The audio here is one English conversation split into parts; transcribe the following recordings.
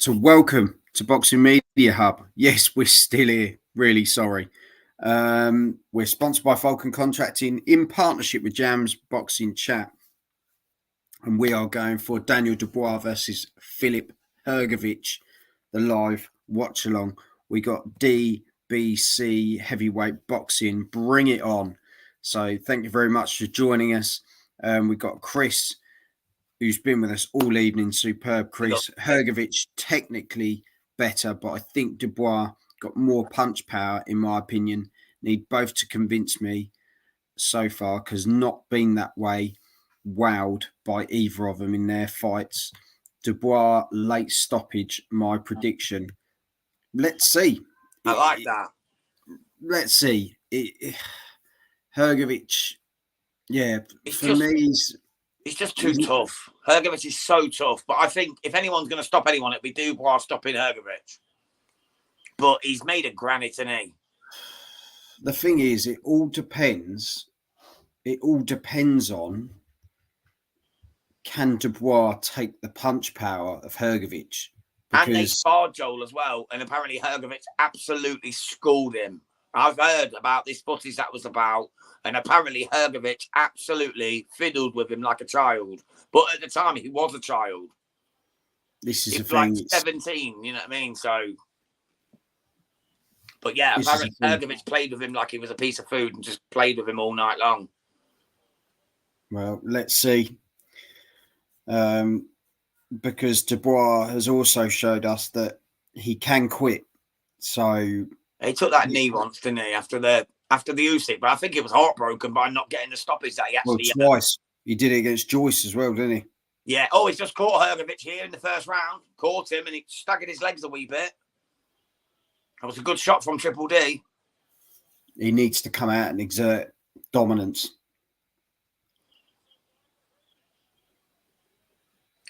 to welcome to Boxing Media Hub. Yes, we're still here. Really sorry. We're sponsored by Falcon Contracting in partnership with Jam's Boxing Chat. And we are going for Daniel Dubois versus Filip Hrgovic, the live watch-along. We got DBC Heavyweight Boxing. Bring it on. So thank you very much for joining us. We've got Chris, who's been with us all evening. Superb, Chris. Hrgovic technically better, but I think Dubois got more punch power, in my opinion. Need both to convince me so far, because not been that way wowed by either of them in their fights. Dubois late stoppage, my prediction. Let's see. I like that. Let's see. Hrgovic, yeah, He's just too tough. Hrgovic is so tough. But I think if anyone's going to stop anyone, it'd be Dubois stopping Hrgovic. But he's made of granite, isn't he? The thing is, it all depends. It all depends on, can Dubois take the punch power of Hrgovic? And they sparred Joel as well. And apparently Hrgovic absolutely schooled him. I've heard about this footage that was about. And apparently Hrgovic absolutely fiddled with him like a child. But at the time, he was a child. This is he was like 17, you know what I mean? So, but yeah, apparently Hrgovic played with him like he was a piece of food and just played with him all night long. Well, let's see. Because Dubois has also showed us that he can quit. So he took that knee once, didn't he, after the Usyk? But I think it was heartbroken by not getting the stoppage that he actually. Well, twice. He did it against Joyce as well, didn't he? Yeah. Oh, he's just caught Hrgovic here in the first round. Caught him and he staggered his legs a wee bit. That was a good shot from Triple D. He needs to come out and exert dominance.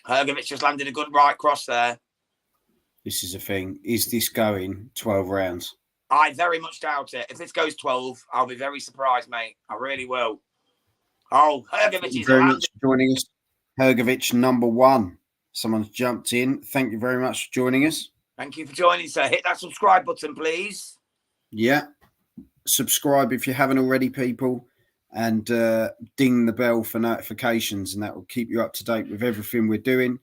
Hrgovic just landed a good right cross there. This is a thing. Is this going 12 rounds? I very much doubt it. If this goes 12, I'll be very surprised, mate. I really will. Oh, Hrgovic is very much for joining us. Hrgovic #1. Someone's jumped in. Thank you very much for joining us. Thank you for joining, sir. Hit that subscribe button, please. Yeah. Subscribe if you haven't already, people. And ding the bell for notifications, and that will keep you up to date with everything we're doing.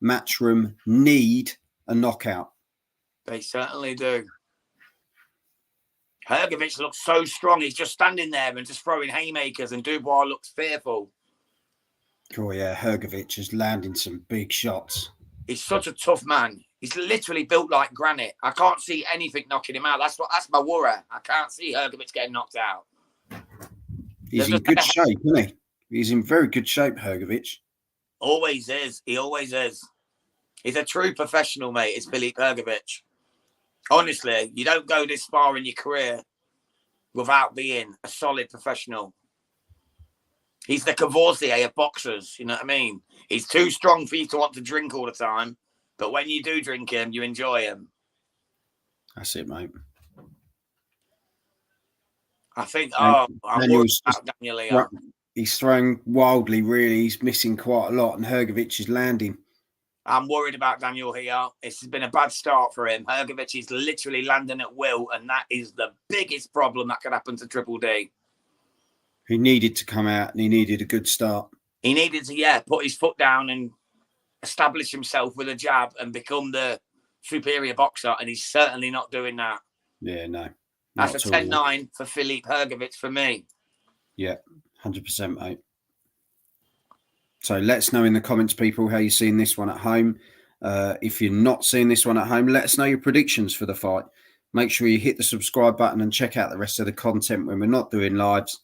Matchroom need a knockout. They certainly do. Hrgovic looks so strong. He's just standing there and just throwing haymakers, and Dubois looks fearful. Oh, yeah. Hrgovic is landing some big shots. He's such a tough man. He's literally built like granite. I can't see anything knocking him out. That's my worry. I can't see Hrgovic getting knocked out. He's in good shape, isn't he? He's in very good shape, Hrgovic. Always is. He always is. He's a true professional, mate. It's Filip Hrgovic. Honestly, you don't go this far in your career without being a solid professional. He's the Cavourzier of boxers, you know what I mean? He's too strong for you to want to drink all the time, but when you do drink him, you enjoy him. That's it, mate. I think, I'm worried about Daniel Leon. He's throwing wildly, really. He's missing quite a lot, and Hrgovic is landing. I'm worried about Daniel here. It's been a bad start for him. Hrgovic is literally landing at will, and that is the biggest problem that could happen to Triple D. He needed to come out, and he needed a good start. He needed to, put his foot down and establish himself with a jab and become the superior boxer, and he's certainly not doing that. Yeah, no. That's a 10-9 for Filip Hrgovic for me. Yeah, 100%, mate. So let us know in the comments, people, how you're seeing this one at home. If you're not seeing this one at home, let us know your predictions for the fight. Make sure you hit the subscribe button and check out the rest of the content when we're not doing lives.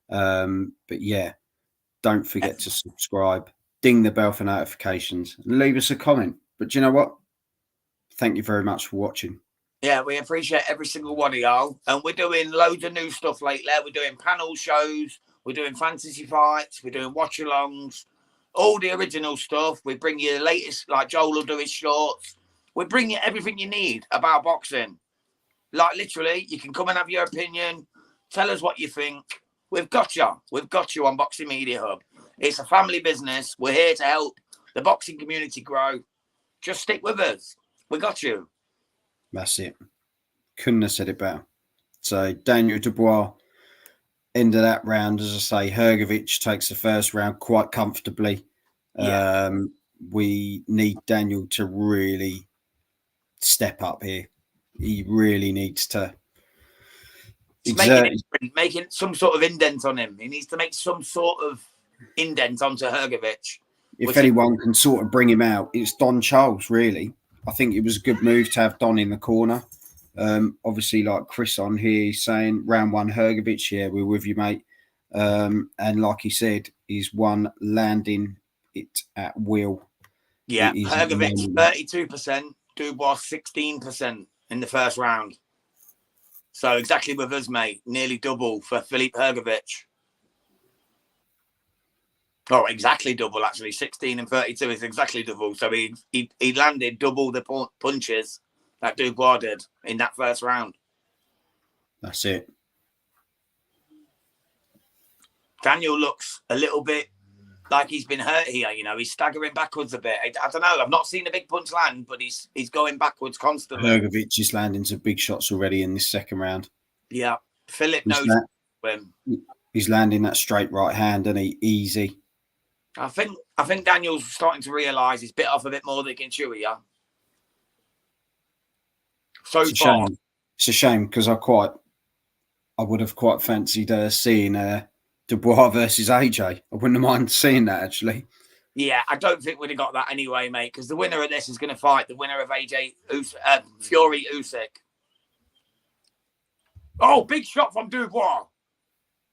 But yeah, don't forget to subscribe, ding the bell for notifications, and leave us a comment. But do you know what? Thank you very much for watching. Yeah, we appreciate every single one of y'all. And we're doing loads of new stuff lately. We're doing panel shows. We're doing fantasy fights. We're doing watch-alongs. All the original stuff. We bring you the latest, like Joel will do his shorts. We bring you everything you need about boxing. Like, literally, you can come and have your opinion. Tell us what you think. We've got you. We've got you on Boxing Media Hub. It's a family business. We're here to help the boxing community grow. Just stick with us. We got you. That's it. Couldn't have said it better. So Daniel Dubois, end of that round, as I say, Hrgovic takes the first round quite comfortably. Yeah. We need Daniel to really step up here. He really needs to exert. Making some sort of indent on him. He needs to make some sort of indent onto Hrgovic. If anyone can sort of bring him out, it's Don Charles, really. I think it was a good move to have Don in the corner. Obviously, like Chris on here, he's saying round one Hrgovic, yeah, we're with you, mate. And like he said, he's one landing it at will. Yeah, Hrgovic 32%, Dubois 16% in the first round. So exactly with us, mate. Nearly double for Filip Hrgovic. Oh, exactly double, actually. 16 and 32 is exactly double. So he landed double the punches that Dubois did in that first round. That's it. Daniel looks a little bit like he's been hurt here. You know, he's staggering backwards a bit. I don't know. I've not seen a big punch land, but he's going backwards constantly. Hrgovic is landing some big shots already in this second round. Yeah. Filip knows him. He's landing that straight right hand, and he easy. I think Daniel's starting to realise he's bit off a bit more than he can chew here. So far. It's a shame because I would have quite fancied seeing Dubois versus AJ. I wouldn't mind seeing that, actually. Yeah, I don't think we'd have got that anyway, mate, because the winner of this is going to fight the winner of Fury Usyk. Oh, big shot from Dubois.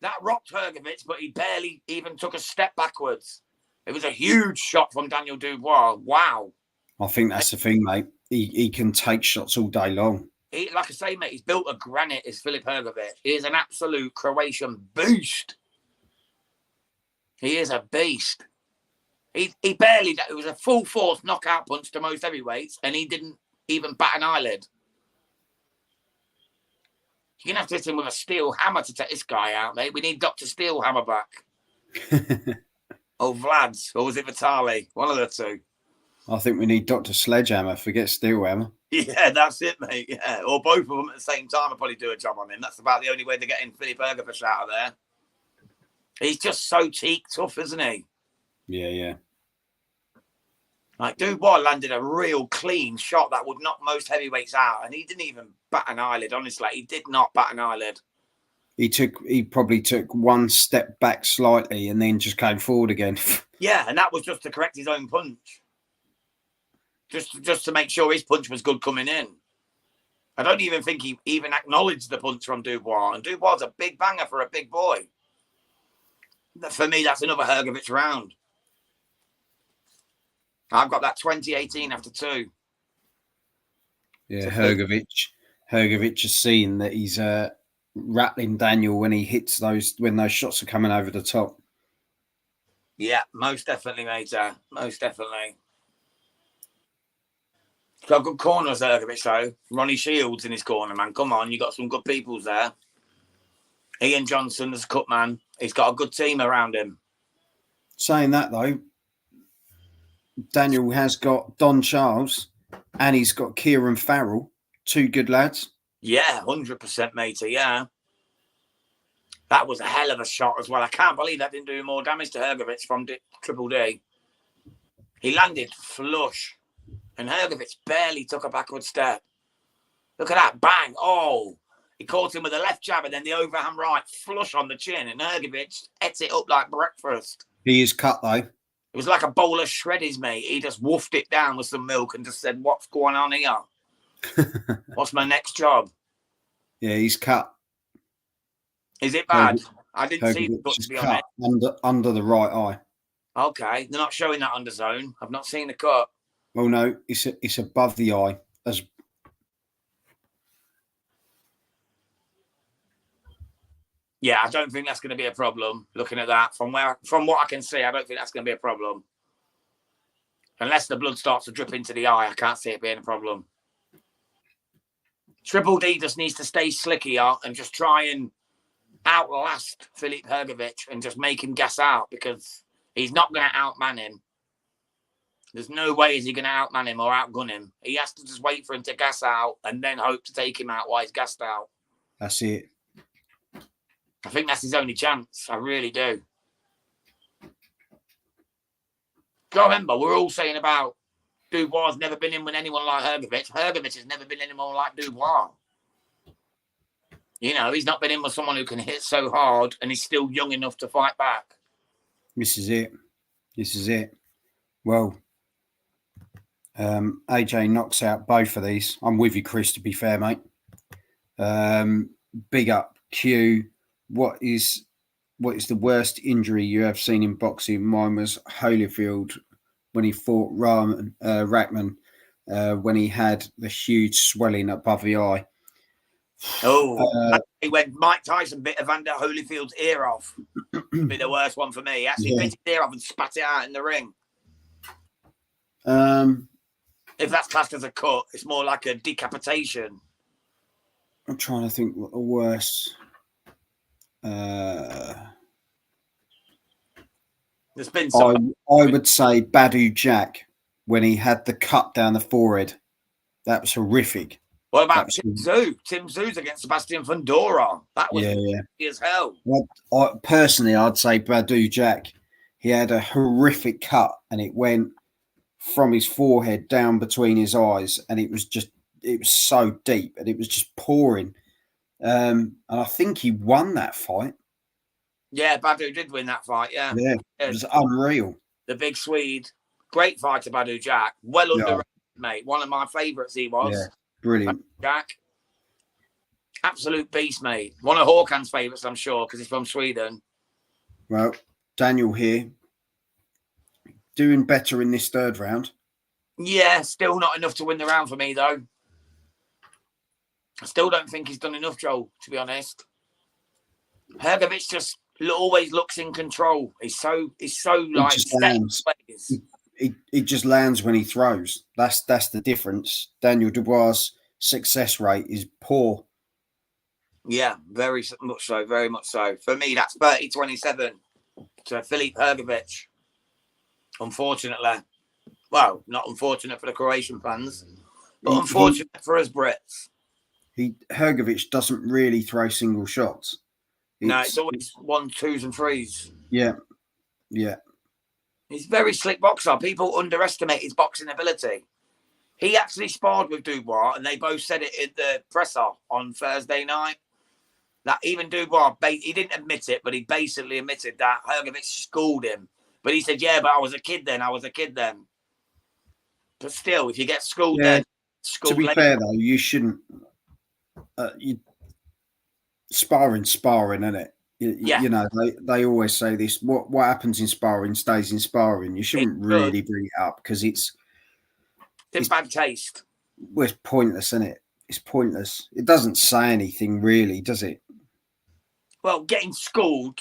That rocked Hrgovic, but he barely even took a step backwards. It was a huge shot from Daniel Dubois. Wow. I think that's the thing, mate. He can take shots all day long. Like I say, mate, he's built a granite, is Filip Hrgovic. He is an absolute Croatian beast. He is a beast. He barely, it was a full force knockout punch to most heavyweights, and he didn't even bat an eyelid. You're going to have to hit him with a steel hammer to take this guy out, mate. We need Dr. Steel Hammer back. Or Vlad's, or was it Vitali? One of the two. I think we need Dr. Sledgehammer. Forget Steel Hammer. Yeah, that's it, mate. Yeah, or both of them at the same time will probably do a job on him. That's about the only way they're getting Filip Hrgovic out of there. He's just so teak tough, isn't he? Yeah. Like, Dubois landed a real clean shot that would knock most heavyweights out, and he didn't even bat an eyelid, honestly. He did not bat an eyelid. He probably took one step back slightly and then just came forward again. Yeah, and that was just to correct his own punch. Just to make sure his punch was good coming in. I don't even think he even acknowledged the punch from Dubois. And Dubois is a big banger for a big boy. For me, that's another Hrgovic round. I've got that 2018 after 2. Yeah, Hrgovic has seen that he's rattling Daniel when he hits when those shots are coming over the top. Yeah, most definitely, mate. Most definitely. He's got good corners, Hrgovic, though. Ronnie Shields in his corner, man. Come on, you got some good peoples there. Ian Johnson as a cut man. He's got a good team around him. Saying that, though, Daniel has got Don Charles and he's got Kieran Farrell. 2 good lads. Yeah, 100%, matey, yeah. That was a hell of a shot as well. I can't believe that didn't do more damage to Hrgovic from Triple D. He landed flush. And Hrgovic barely took a backward step. Look at that. Bang. Oh. He caught him with a left jab and then the overhand right flush on the chin. And Hrgovic ate it up like breakfast. He is cut, though. It was like a bowl of shreddies, mate. He just woofed it down with some milk and just said, what's going on here? What's my next job? Yeah, he's cut. Is it bad? I didn't see the cut, to be honest. Under the right eye. Okay. They're not showing that under zone. I've not seen the cut. Well, no, it's above the eye. Yeah, I don't think that's going to be a problem. Looking at that, from what I can see, I don't think that's going to be a problem. Unless the blood starts to drip into the eye, I can't see it being a problem. Triple D just needs to stay slick here and just try and outlast Filip Hrgovic and just make him gas out because he's not going to outman him. There's no way is he going to outman him or outgun him. He has to just wait for him to gas out and then hope to take him out while he's gassed out. That's it. I think that's his only chance. I really do. Got to remember, we're all saying about Dubois has never been in with anyone like Hrgovic. Hrgovic has never been anyone like Dubois. You know, he's not been in with someone who can hit so hard and he's still young enough to fight back. This is it. This is it. Well, AJ knocks out both of these. I'm with you, Chris, to be fair, mate. Big up Q. What is the worst injury you have seen in boxing? Mine was Holyfield when he fought Rackman when he had the huge swelling above the eye. When Mike Tyson bit Evander Holyfield's ear off, be the worst one for me. He actually bit his ear off and spat it out in the ring. If that's classed as a cut, it's more like a decapitation. I'm trying to think what the worst. There's been some. I would say Badu Jack when he had the cut down the forehead. That was horrific. What about Tim Tszyu? Tim Tszyu against Sebastian Fundora. That was as hell. Well, personally, I'd say Badu Jack. He had a horrific cut, and it went from his forehead down between his eyes, and it was so deep, and it was just pouring. And I think he won that fight. Yeah, Badu did win that fight. Yeah, it was unreal. The big Swede, great fighter, Badu Jack. Well underrated, mate. One of my favourites. He was. Yeah, brilliant. Badu Jack, absolute beast, mate. One of Håkan's favourites, I'm sure, because he's from Sweden. Well, Daniel here, doing better in this third round. Yeah, still not enough to win the round for me, though. I still don't think he's done enough, Joel, to be honest. Hrgovic just always looks in control. He's so like he just lands when he throws. That's the difference. Daniel Dubois' success rate is poor. Yeah, very much so. Very much so. For me, that's 30-27 to Filip Hrgovic. Unfortunately. Well, not unfortunate for the Croatian fans, but unfortunate for us Brits. Hrgovic doesn't really throw single shots. It's always 1s, 2s, and 3s. Yeah. He's a very slick boxer. People underestimate his boxing ability. He actually sparred with Dubois, and they both said it in the presser on Thursday night. That even Dubois, he didn't admit it, but he basically admitted that Hrgovic schooled him. But he said, yeah, but I was a kid then. But still, if you get schooled then, to be fair, though, you shouldn't. Sparring, isn't it? You know, they always say this. What happens in sparring stays in sparring. You shouldn't really bring it up because it's bad taste. Well, it's pointless, isn't it? It's pointless. It doesn't say anything really, does it? Well, getting schooled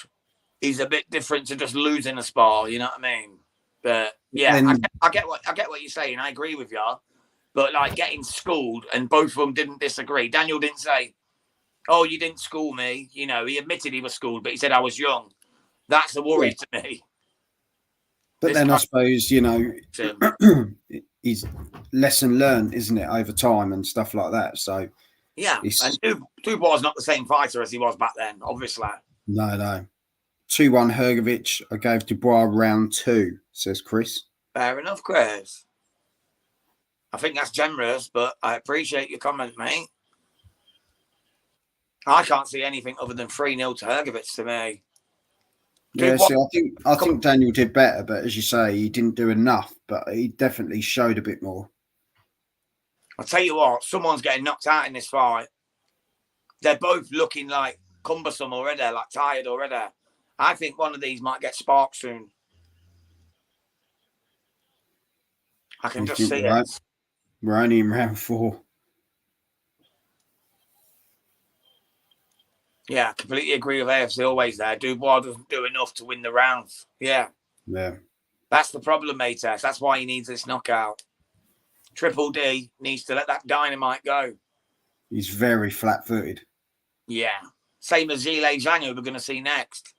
is a bit different to just losing a spar. You know what I mean? But yeah, I get what you're saying. I agree with you. But like getting schooled, and both of them didn't disagree. Daniel didn't say, "Oh, you didn't school me." You know, he admitted he was schooled, but he said I was young. That's a worry to me. But then I suppose, you know, he's lesson learned, isn't it, over time and stuff like that. So yeah, and Dubois is not the same fighter as he was back then, obviously. No. 2-1 Hrgovic. I gave Dubois round 2, says Chris. Fair enough, Chris. I think that's generous, but I appreciate your comment, mate. I can't see anything other than 3-0 to Hrgovic to me. Yeah, I think Daniel did better, but as you say, he didn't do enough, but he definitely showed a bit more. I'll tell you what, someone's getting knocked out in this fight. They're both looking like cumbersome already, like tired already. I think one of these might get sparked soon. I can just see it. We're only in round 4. Yeah, I completely agree with AFC always there. Dubois doesn't do enough to win the rounds. Yeah. That's the problem, mate. That's why he needs this knockout. Triple D needs to let that Dynamite go. He's very flat-footed. Yeah. Same as Zhile Zhang, who we're going to see next.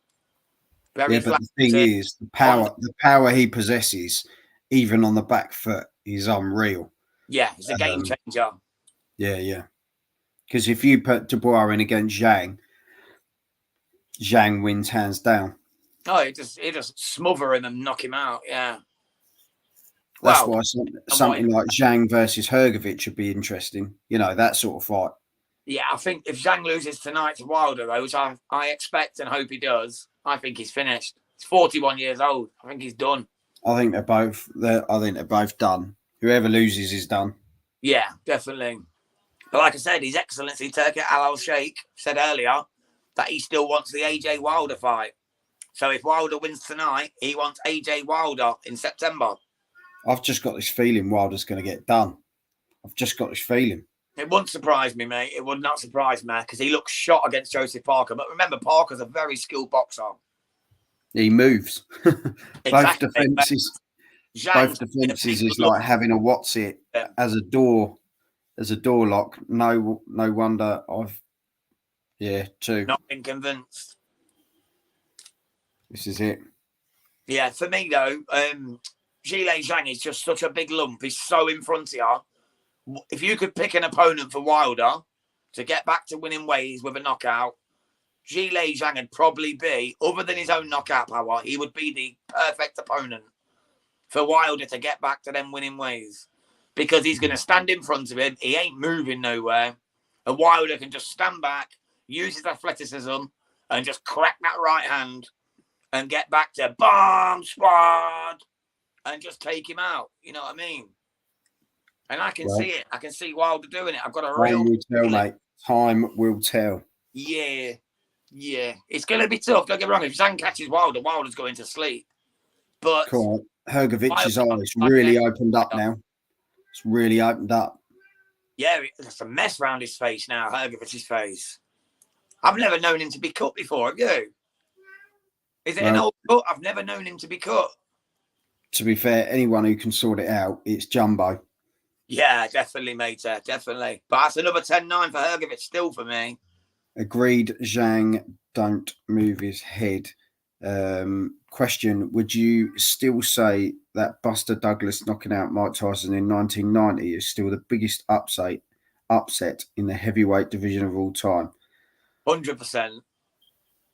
But the thing is, the power he possesses even on the back foot, is unreal. Yeah, it's a game changer. Yeah. Because if you put Dubois in against Zhang wins hands down. Oh, it just smother him and knock him out. Yeah. That's Well, why something like Zhang versus Hrgovic would be interesting. You know, that sort of fight. Yeah, I think if Zhang loses tonight to Wilder, though, which I expect and hope he does, I think he's finished. He's 41 years old. I think he's done. I think they're both done. Whoever loses is done. Yeah, definitely. But like I said, His Excellency Turki Al Sheikh said earlier that he still wants the AJ Wilder fight. So if Wilder wins tonight, he wants AJ Wilder in September. I've just got this feeling Wilder's going to get done. I've just got this feeling. It wouldn't surprise me, mate. It would not surprise me because he looks shot against Joseph Parker. But remember, Parker's a very skilled boxer. He moves. Exactly. Both defenses is like having a what's it as a door lock. No wonder two. Not been convinced. This is it. Yeah, for me though, Zhilei Zhang is just such a big lump. He's so in front of you. If you could pick an opponent for Wilder to get back to winning ways with a knockout, Zhilei Zhang would probably be, other than his own knockout power, he would be the perfect opponent for Wilder to get back to them winning ways. Because he's going to stand in front of him. He ain't moving nowhere. And Wilder can just stand back, use his athleticism, and just crack that right hand and get back to bomb squad and just take him out. You know what I mean? And I can see it. I can see Wilder doing it. I've got a real... Time will tell, mate. Time will tell. Yeah. It's going to be tough. Don't get me wrong. If Zhang catches Wilder, Wilder's going to sleep. But... Cool. Hrgovic's eyes really opened up now. It's really opened up. Yeah, there's a mess around his face now, Hrgovic's face. I've never known him to be cut before, have you? Is it an old cut? I've never known him to be cut. To be fair, anyone who can sort it out, it's Jumbo. Yeah, definitely, mate. Definitely. But that's another 10-9 for Hrgovic still for me. Agreed, Zhang don't move his head. Question, would you still say that Buster Douglas knocking out Mike Tyson in 1990 is still the biggest upset in the heavyweight division of all time? 100%.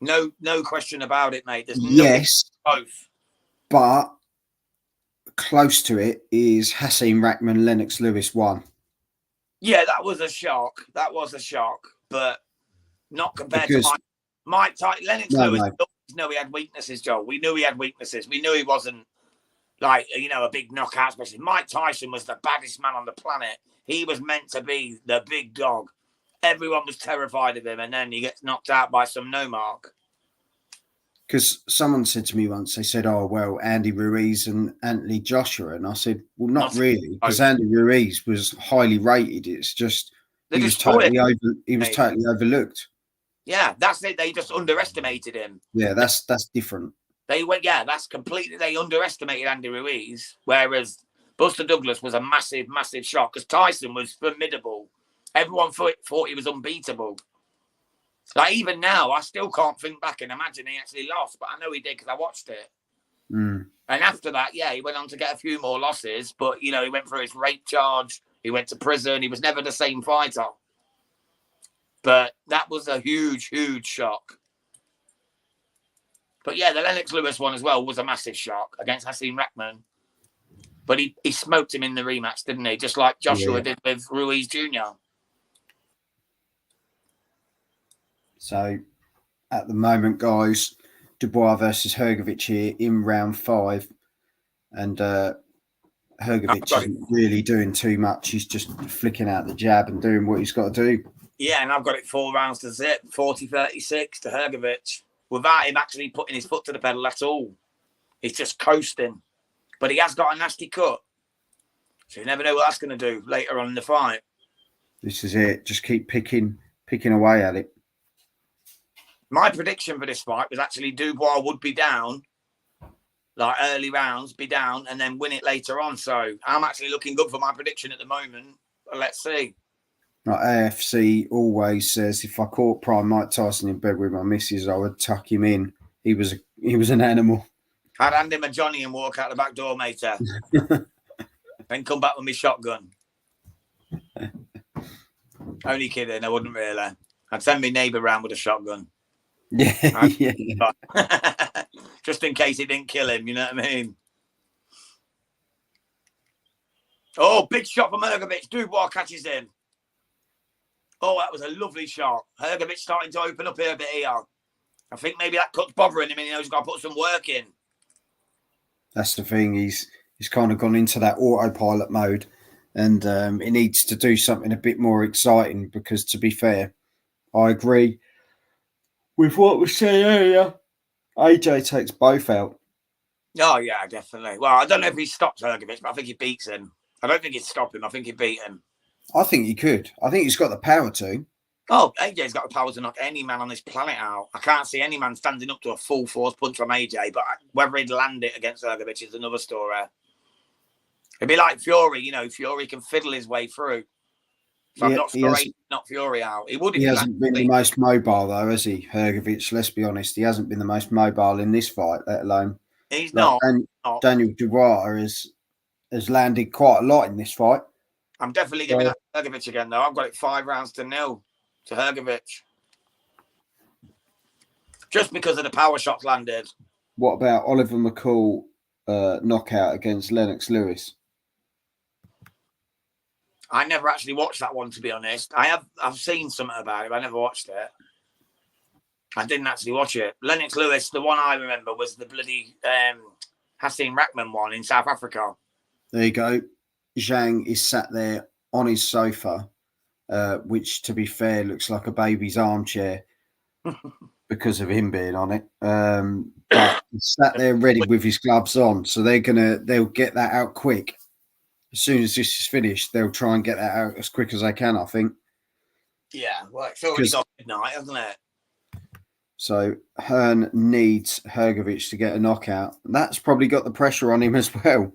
No question about it, mate. There's yes, both. But close to it is Hasim Rahman, Lennox Lewis 1. Yeah, that was a shock. But not compared to Mike Tyson. Lennox Lewis. No, he had weaknesses, Joe. We knew he had weaknesses. We knew he wasn't like, a big knockout specialist. Mike Tyson was the baddest man on the planet. He was meant to be the big dog. Everyone was terrified of him, and then he gets knocked out by some no-mark. Because someone said to me once, they said, oh, well, Andy Ruiz and Anthony Joshua. And I said, well, not really, because Andy Ruiz was highly rated. It's just he was totally overlooked. Yeah, that's it. They just underestimated him. Yeah, that's different. That's completely, they underestimated Andy Ruiz, whereas Buster Douglas was a massive, massive shock because Tyson was formidable. Everyone thought he was unbeatable. Like, even now, I still can't think back and imagine he actually lost, but I know he did because I watched it. Mm. And after that, he went on to get a few more losses, but, he went through his rape charge, he went to prison, he was never the same fighter. But that was a huge, huge shock. But the Lennox Lewis one as well was a massive shock against Hasim Rahman. But he smoked him in the rematch, didn't he? Just like Joshua did with Ruiz Jr. So, at the moment, guys, Dubois versus Hrgovic here in round 5. And Hrgovic isn't really doing too much. He's just flicking out the jab and doing what he's got to do. Yeah, and I've got it 4 rounds to zip, 40-36 to Hrgovic, without him actually putting his foot to the pedal at all. He's just coasting. But he has got a nasty cut. So you never know what that's going to do later on in the fight. This is it. Just keep picking away at it. My prediction for this fight was actually Dubois would be down, like early rounds, be down, and then win it later on. So I'm actually looking good for my prediction at the moment. But let's see. AFC always says if I caught prime Mike Tyson in bed with my missus, I would tuck him in. He was an animal. I'd hand him a Johnny and walk out the back door, mate. Then come back with my shotgun. Only kidding, I wouldn't really. I'd send my neighbour round with a shotgun. Yeah, yeah. Just in case it didn't kill him, you know what I mean? Oh, big shot from Hrgovic. Dubois catches him. Oh, that was a lovely shot. Hrgovic starting to open up here a bit here. I think maybe that cut's bothering him and he's got to put some work in. That's the thing. He's kind of gone into that autopilot mode, and he needs to do something a bit more exciting because, to be fair, I agree with what was said earlier. AJ takes both out. Oh, yeah, definitely. Well, I don't know if he stops Hrgovic, but I think he beats him. I don't think he'd stop him. I think he'd beat him. I think he could. I think he's got the power to. Oh, AJ's got the power to knock any man on this planet out. I can't see any man standing up to a full force punch from AJ, but whether he'd land it against Hrgovic is another story. It'd be like Fury, you know, Fury can fiddle his way through. So I'm not sure he'd knock Fury out. He would if he hasn't been the most mobile, though, has he, Hrgovic? Let's be honest. He hasn't been the most mobile in this fight, let alone. He's not. Daniel Dubois has landed quite a lot in this fight. I'm definitely giving that to Hrgovic again, though. I've got it 5-0 to Hrgovic. Just because of the power shots landed. What about Oliver McCall knockout against Lennox Lewis? I never actually watched that one, to be honest. I've seen something about it, but I never watched it. I didn't actually watch it. Lennox Lewis, the one I remember was the bloody Hasim Rahman one in South Africa. There you go. Zhang is sat there on his sofa, which, to be fair, looks like a baby's armchair because of him being on it. But he's sat there ready with his gloves on, so they'll get that out quick. As soon as this is finished, they'll try and get that out as quick as they can, I think. Yeah, well, it's already got midnight, hasn't it? So Hearn needs Hrgovic to get a knockout. That's probably got the pressure on him as well.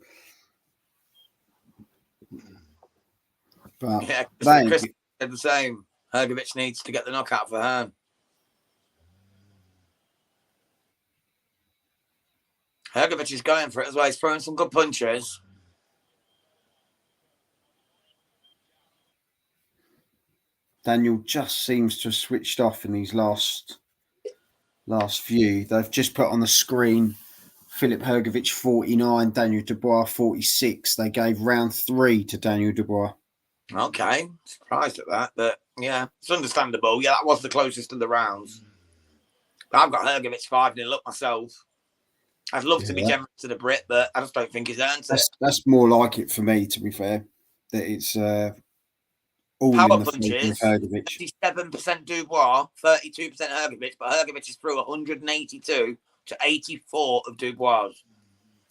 But yeah, Chris said the same. Hrgovic needs to get the knockout for Hearn. Hrgovic is going for it as well. He's throwing some good punches. Daniel just seems to have switched off in these last few. They've just put on the screen Filip Hrgovic 49, Daniel Dubois 46. They gave round 3 to Daniel Dubois. Okay, surprised at that, but yeah, it's understandable. Yeah, that was the closest of the rounds. But I've got Hrgovic 5-0 up myself. I'd love to be generous to the Brit, but I just don't think he's earned it. That's more like it for me, to be fair. That it's all power in the punches. 57% Dubois, 32% Hrgovic, but Hrgovic is through 182 to 84 of Dubois.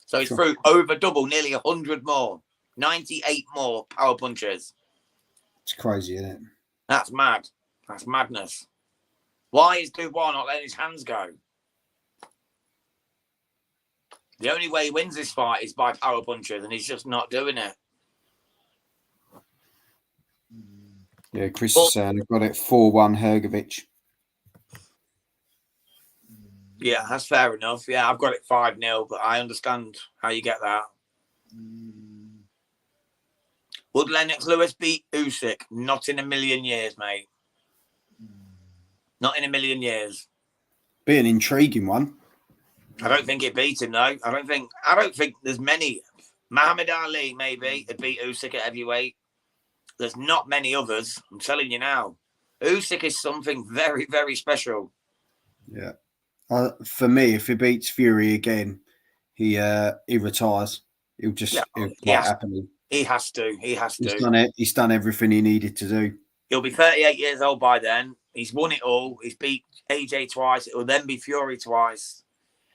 So he's through over double, nearly 100 more, 98 more power punches. It's crazy, isn't it? That's mad. That's madness. Why is Dubois not letting his hands go? The only way he wins this fight is by power punches, and he's just not doing it. Yeah, Chris is saying I've got it 4-1 Hrgovic. Yeah, that's fair enough. Yeah, I've got it 5-0, but I understand how you get that. Would Lennox Lewis beat Usyk? Not in a million years, mate. Not in a million years. Be an intriguing one. I don't think it beat him, though. I don't think there's many. Muhammad Ali, maybe, would beat Usyk at heavyweight. There's not many others. I'm telling you now. Usyk is something very, very special. Yeah. For me, if he beats Fury again, he retires. He'll quite happily. He has to. He's done everything he needed to do. He'll be 38 years old by then. He's won it all. He's beat AJ twice. It will then be Fury twice.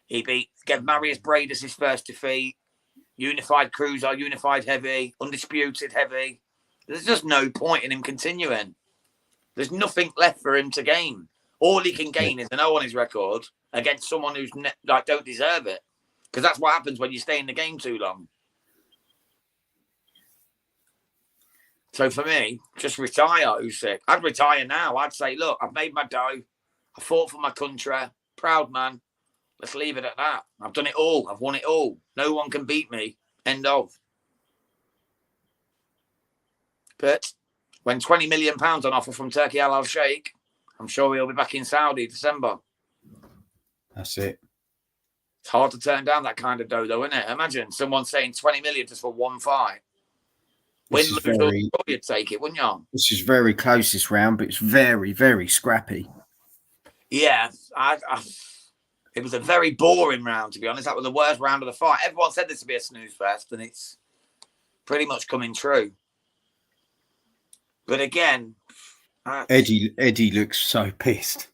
Gave Marius Bradis his first defeat. Unified cruiser, unified heavy, undisputed heavy. There's just no point in him continuing. There's nothing left for him to gain. All he can gain is an O on his record against someone who's don't deserve it. Because that's what happens when you stay in the game too long. So for me, just retire, Usyk. I'd retire now. I'd say, look, I've made my dough. I fought for my country. Proud man. Let's leave it at that. I've done it all. I've won it all. No one can beat me. End of. But when £20 million on offer from Turkey Al Sheikh, I'm sure he'll be back in Saudi December. That's it. It's hard to turn down that kind of dough, though, isn't it? Imagine someone saying 20 million just for one fight. Win, lose, or draw, you'd take it, wouldn't you? This is very close this round, but it's very, very scrappy. Yeah, it was a very boring round, to be honest. That was the worst round of the fight. Everyone said this would be a snooze fest, and it's pretty much coming true. But again, Eddie looks so pissed.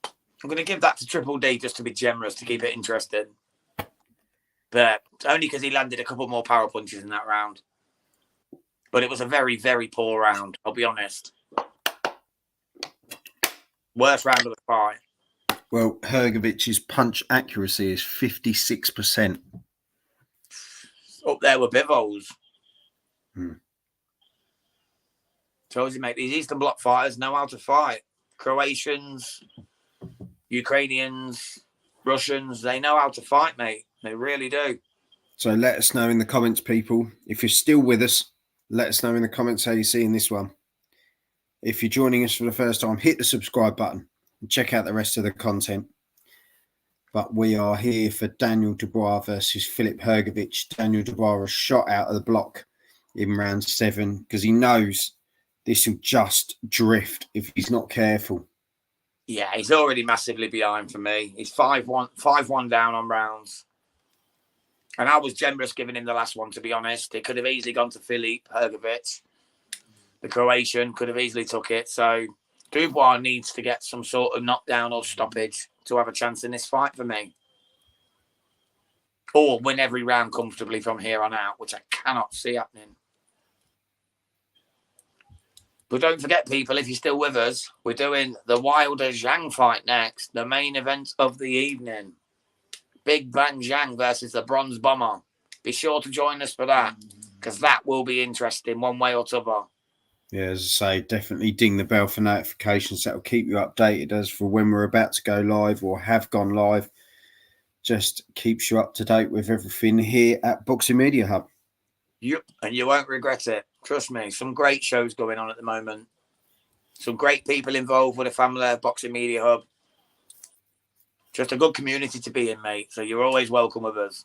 I'm going to give that to Triple D just to be generous, to keep it interesting. But only because he landed a couple more power punches in that round. But it was a very, very poor round, I'll be honest. Worst round of the fight. Well, Hrgovic's punch accuracy is 56%. Up there with Bivos. Hmm. Tells you, mate, these Eastern Bloc fighters know how to fight. Croatians, Ukrainians, Russians, they know how to fight, mate. They really do. So let us know in the comments, people. If you're still with us, let us know in the comments how you're seeing this one. If you're joining us for the first time, hit the subscribe button and check out the rest of the content. But we are here for Daniel Dubois versus Filip Hrgovic. Daniel Dubois was shot out of the block in round 7 because he knows this will just drift if he's not careful. Yeah, he's already massively behind for me. He's 5-1 down on rounds. And I was generous giving him the last one, to be honest. It could have easily gone to Filip Hrgovic. The Croatian could have easily took it. So Dubois needs to get some sort of knockdown or stoppage to have a chance in this fight for me. Or win every round comfortably from here on out, which I cannot see happening. But don't forget, people, if you're still with us, we're doing the Wilder Zhang fight next, the main event of the evening. Big Bang Zhang versus the Bronze Bomber. Be sure to join us for that, because that will be interesting one way or t'other. Yeah, as I say, definitely ding the bell for notifications. That will keep you updated as for when we're about to go live or have gone live. Just keeps you up to date with everything here at Boxing Media Hub. Yep, and you won't regret it. Trust me, some great shows going on at the moment. Some great people involved with the family of Boxing Media Hub. Just a good community to be in, mate. So you're always welcome with us.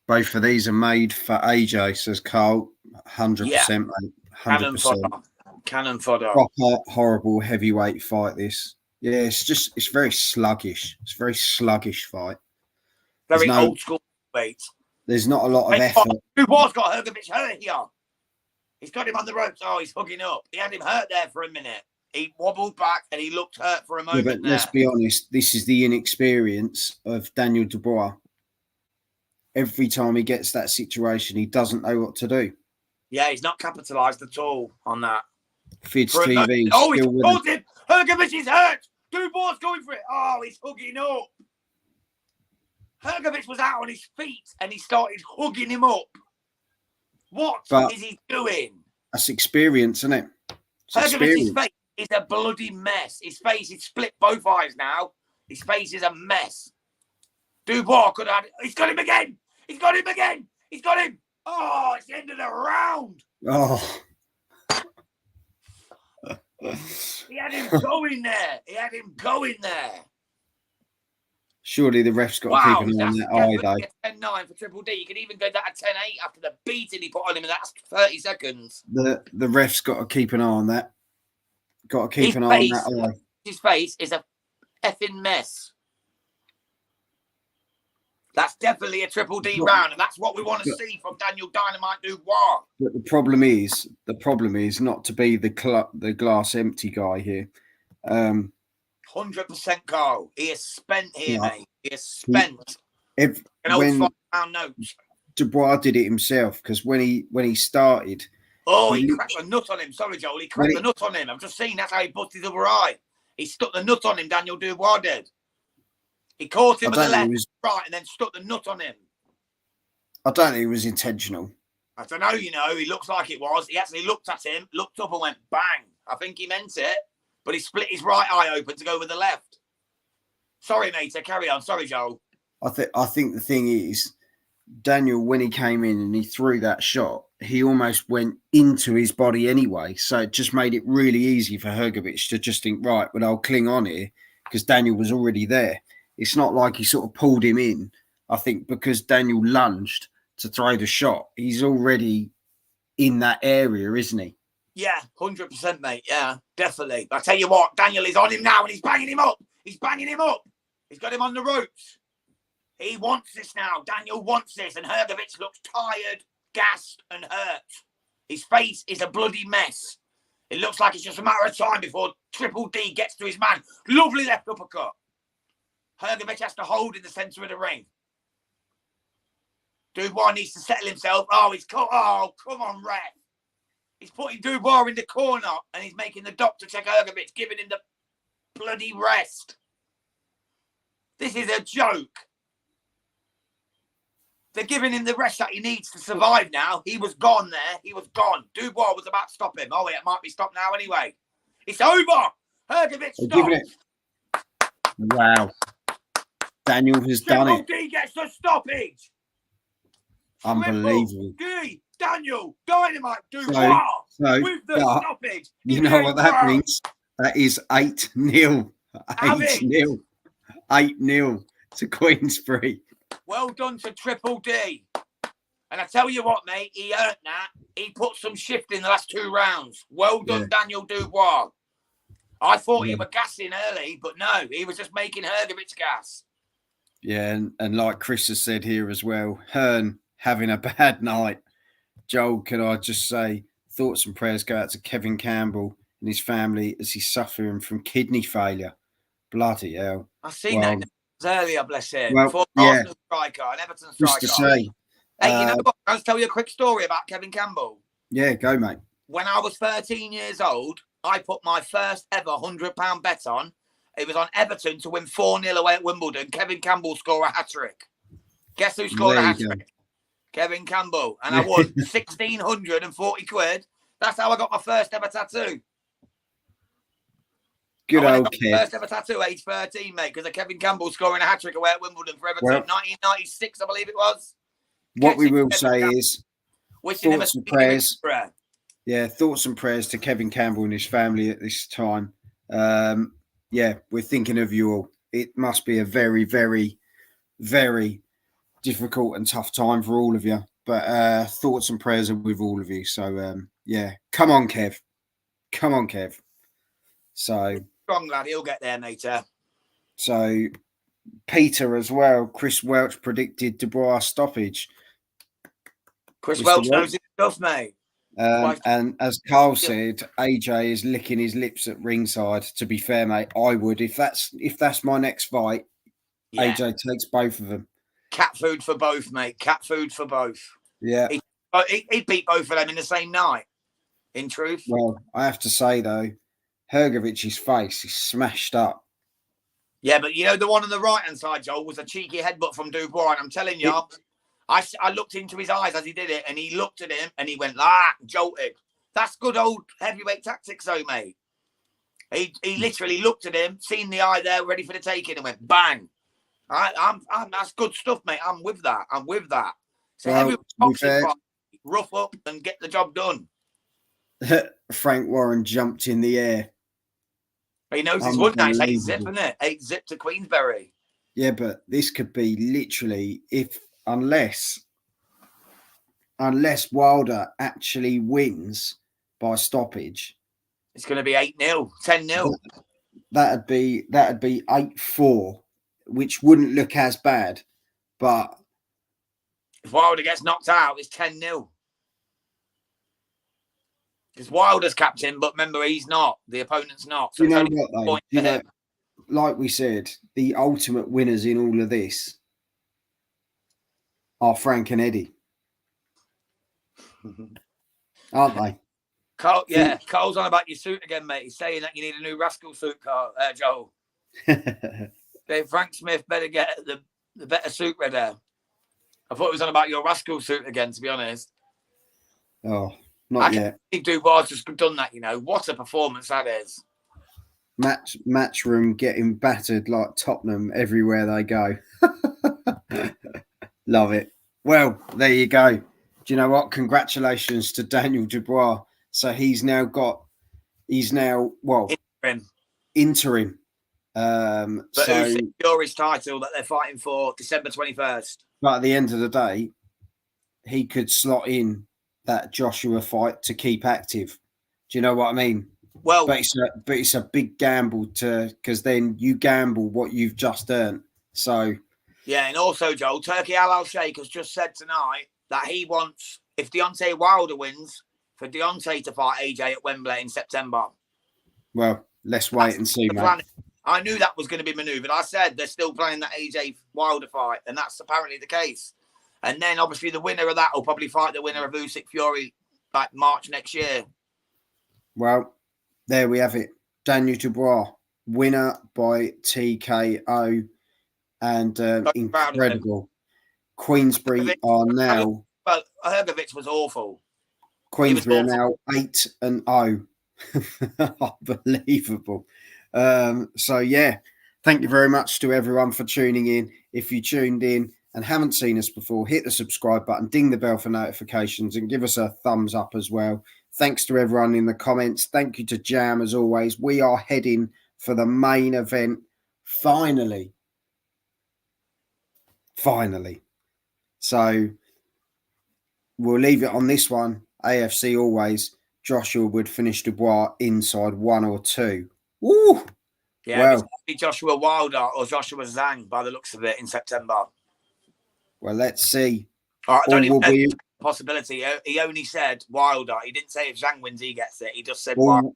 Both of these are made for AJ, says Carl. 100%, Yeah. mate. 100%. Cannon fodder. Proper, horrible heavyweight fight, this. Yeah, it's very sluggish. It's a very sluggish fight. Very old school weight. There's not a lot of effort. Dubois got Hrgovic hurt here. He's got him on the ropes. Oh, he's hugging up. He had him hurt there for a minute. He wobbled back and he looked hurt for a moment. Yeah, but let's be honest, this is the inexperience of Daniel Dubois. Every time he gets that situation, he doesn't know what to do. Yeah, he's not capitalised at all on that. Fids TV. Oh, he's caught him. Hrgovic is hurt. Dubois going for it. Oh, he's hugging up. Hrgovic was out on his feet and he started hugging him up. What is he doing? That's experience, isn't it? Hrgovic's face is a bloody mess. His face is split both eyes now. His face is a mess. Dubois could have... He's got him again. He's got him again. He's got him. Oh, it's the end of the round. Oh. He had him going there. Surely the ref's got to keep an eye on that eye, though. 10-9 for Triple D. You could even go that at 10-8 after the beating he put on him in that 30 seconds. The ref's got to keep an eye on that. Got to keep an eye on that eye. His face is a effing mess. That's definitely a Triple D round, and that's what we want to see from Daniel Dynamite Dubois. But the problem is not to be the glass empty guy here. 100%, Carl. He is spent here, mate. He is spent. When notes. Dubois did it himself, because when he started... Oh, he cracked the nut on him. Sorry, Joel. He cracked the nut on him. I've just seen that's how he busted his other eye. He stuck the nut on him, Daniel Dubois did. He caught him with the left, right, and then stuck the nut on him. I don't think it was intentional. I don't know, he looks like it was. He actually looked at him, looked up and went bang. I think he meant it. but he split his right eye open to go with the left. Sorry, mate. Carry on. Sorry, Joel. I think the thing is, Daniel, when he came in and he threw that shot, he almost went into his body anyway. So it just made it really easy for Hrgovic to just think, right, but I'll cling on here because Daniel was already there. It's not like he sort of pulled him in. I think because Daniel lunged to throw the shot, he's already in that area, isn't he? Yeah, 100%, mate. Yeah, definitely. I tell you what, Daniel is on him now and he's banging him up. He's banging him up. He's got him on the ropes. He wants this now. Daniel wants this. And Hrgovic looks tired, gassed and hurt. His face is a bloody mess. It looks like it's just a matter of time before Triple D gets to his man. Lovely left uppercut. Hrgovic has to hold in the centre of the ring. Dubois needs to settle himself. Oh, he's caught. Oh, come on, ref. He's putting Dubois in the corner and he's making the doctor check Hrgovic, giving him the bloody rest. This is a joke. They're giving him the rest that he needs to survive now. He was gone there. He was gone. Dubois was about to stop him. Oh, it might be stopped now anyway. It's over. Hrgovic stopped. Wow. Daniel has done it. Triple D gets the stoppage. Unbelievable. D, Daniel, Dynamite, Dubois with the stoppage. You know what that means? That is 8-0. 8-0. 8-0 to Queensbury. Well done to Triple D. And I tell you what, mate, he earned that. He put some shift in the last 2 rounds. Well done, Daniel Dubois. I thought he was gassing early, but no, he was just making Hrgovic gas. Yeah, and like Chris has said here as well, Hearn having a bad night. Joel, can I just say, thoughts and prayers go out to Kevin Campbell and his family as he's suffering from kidney failure. Bloody hell. I seen that earlier, bless him. Well, Arsenal striker, an Everton striker. Just to say. Hey, you know what? I'll tell you a quick story about Kevin Campbell. Yeah, go, mate. When I was 13 years old, I put my first ever £100 bet on. It was on Everton to win 4-0 away at Wimbledon. Kevin Campbell scored a hat-trick. Guess who scored a hat-trick? Kevin Campbell. And I won 1,640 quid. That's how I got my first ever tattoo. Good old kid. First ever tattoo, age 13, mate, because of Kevin Campbell scoring a hat-trick away at Wimbledon for Everton. 1996, I believe it was. What we will say is thoughts and prayers. Yeah, thoughts and prayers to Kevin Campbell and his family at this time. Yeah, we're thinking of you all. It must be a very, very, very difficult and tough time for all of you. But thoughts and prayers are with all of you. So, yeah, come on, Kev. Come on, Kev. So strong lad, he'll get there, mate. So Peter as well. Chris Welch predicted Dubois stoppage. Chris Welch knows his stuff, mate. And as Carl said, AJ is licking his lips at ringside. To be fair, mate, I would if that's my next fight. Yeah. AJ takes both of them. Cat food for both, mate. Cat food for both. Yeah, he'd beat both of them in the same night. In truth, well, I have to say though, Hrgovic's face is smashed up. Yeah, but you know the one on the right hand side, Joel, was a cheeky headbutt from Dubois, and I'm telling you. I looked into his eyes as he did it, and he looked at him, and he went, jolted. That's good old heavyweight tactics, though, mate. He literally looked at him, seen the eye there, ready for the taking, and went, bang. That's good stuff, mate. I'm with that. So heavyweight boxing fight, rough up and get the job done. Frank Warren jumped in the air. He knows his wood now. It's 8-zip, isn't it? 8-zip to Queensbury. Yeah, but this could be literally unless Wilder actually wins by stoppage, it's going to be 8-0, 10-0. That'd be 8-4, which wouldn't look as bad. But if Wilder gets knocked out, it's 10-0. Because Wilder's captain, but remember, he's not. The opponent's not. So you know what, though? Like we said, the ultimate winners in all of this are Frank and Eddie. Aren't they? Carl, yeah, Carl's on about your suit again, mate. He's saying that you need a new Rascal suit, Carl, Joel. Frank Smith better get the better suit ready. I thought he was on about your Rascal suit again, to be honest. Oh, not yet. I think Dubois just done that, you know. What a performance that is. Matchroom getting battered like Tottenham everywhere they go. Love it. Well, there you go. Do you know what? Congratulations to Daniel Dubois. So he's now interim. But who's Fury's title that they're fighting for December 21st? But at the end of the day, he could slot in that Joshua fight to keep active. Do you know what I mean? Well, but it's a big gamble because then you gamble what you've just earned. So yeah, and also Joel, Turkey Al Sheikh has just said tonight that he wants, if Deontay Wilder wins, for Deontay to fight AJ at Wembley in September. Well, let's wait and see, mate. I knew that was going to be manoeuvred. I said they're still playing that AJ Wilder fight, and that's apparently the case. And then obviously the winner of that will probably fight the winner of Usyk Fury like March next year. Well, there we have it. Daniel Dubois, winner by TKO, and incredible. Queensbury are now. Well, Hrgovic was awful. Queensbury are now 8-0. Unbelievable. So yeah, thank you very much to everyone for tuning in. If you tuned in and haven't seen us before, hit the subscribe button, ding the bell for notifications, and give us a thumbs up as well. Thanks to everyone in the comments. Thank you to Jam as always. We are heading for the main event. Finally. So we'll leave it on this one. AFC always. Joshua would finish Dubois inside 1 or 2. Woo! Yeah, well, it's going to be Joshua Wilder or Joshua Zhang by the looks of it in September. Well, let's see. I don't even know if it's a possibility. He only said Wilder. He didn't say if Zhang wins, he gets it. He just said Wilder.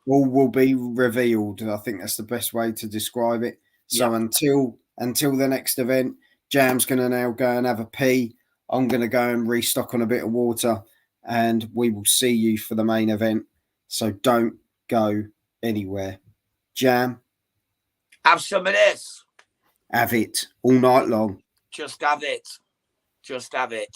All will be revealed. I think that's the best way to describe it. So until the next event, Jam's going to now go and have a pee. I'm going to go and restock on a bit of water, and we will see you for the main event. So don't go anywhere. Jam, have some of this. Have it all night long. Just have it. Just have it.